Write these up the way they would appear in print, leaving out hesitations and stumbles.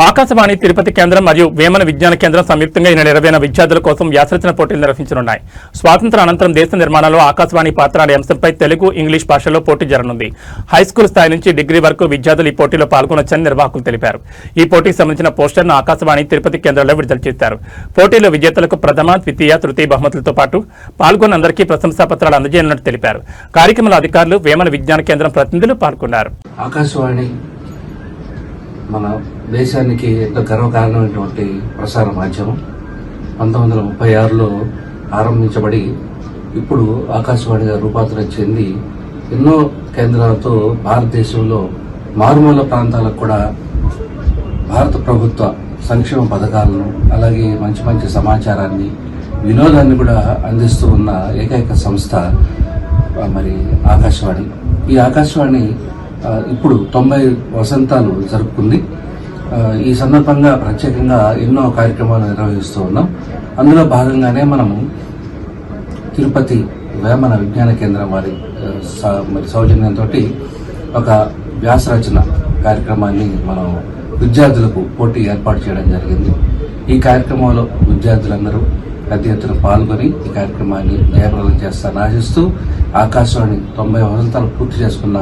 ఆకాశవాణి తిరుపతి కేంద్రం మరియు వేమన విజ్ఞాన కేంద్రం సంయుక్తంగా ఈ నెల 20న విద్యార్థుల కోసం వ్యాసరచన పోటీలు నిర్వహించనున్నాయి. స్వాతంత్ర అనంతరం దేశ నిర్మాణంలో ఆకాశవాణి పాత్ర అనే అంశంపై తెలుగు, ఇంగ్లీష్ భాషల్లో పోటీ జరగనుంది. హైస్కూల్ స్థాయి నుంచి డిగ్రీ వరకు విద్యార్థులు ఈ పోటీలో పాల్గొనొచ్చని నిర్వాహకులు తెలిపారు. ఈ పోటీకి సంబంధించిన పోస్టర్ను ఆకాశవాణి తిరుపతి కేంద్రంలో విడుదల చేశారు. పోటీలో విజేతలకు ప్రథమ, ద్వితీయ, తృతీయ బహుమతులతో పాటు పాల్గొన్న అందరికీ ప్రశంసా పత్రాలు అందజేయనున్నట్టు తెలిపారు. కార్యక్రమంలో అధికారులు, వేమన విజ్ఞాన కేంద్రం ప్రతినిధులు పాల్గొన్నారు. ఆకాశవాణి మన దేశానికి ఎంతో గర్వకారణమైనటువంటి ప్రసార మాధ్యమం 1936లో ఆరంభించబడి ఇప్పుడు ఆకాశవాణిగా రూపాంతరం చెంది ఎన్నో కేంద్రాలతో భారతదేశంలో మారుమూల ప్రాంతాలకు కూడా భారత ప్రభుత్వ సంక్షేమ పథకాలను అలాగే మంచి మంచి సమాచారాన్ని, వినోదాన్ని కూడా అందిస్తూ ఉన్న ఏకైక సంస్థ మరి ఆకాశవాణి. ఈ ఆకాశవాణి ఇప్పుడు 90 వసంతాలు జరుపుకుంది. ఈ సందర్భంగా ప్రత్యేకంగా ఎన్నో కార్యక్రమాలు నిర్వహిస్తూ ఉన్నాం. అందులో భాగంగానే మనము తిరుపతి వేమన విజ్ఞాన కేంద్రం వారి సౌజన్యంతో ఒక వ్యాసరచన కార్యక్రమాన్ని మనం విద్యార్థులకు పోటీ ఏర్పాటు చేయడం జరిగింది. ఈ కార్యక్రమంలో విద్యార్థులందరూ పెద్ద ఎత్తున పాల్గొని ఈ కార్యక్రమాన్ని జయప్రదం చేస్తారని ఆశిస్తూ ఆకాశవాణి 90 వసంతాలు పూర్తి చేసుకున్న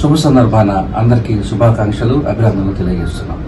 శుభ సందర్భాన అందరికీ శుభాకాంక్షలు, అభినందనలు తెలియజేస్తున్నాం.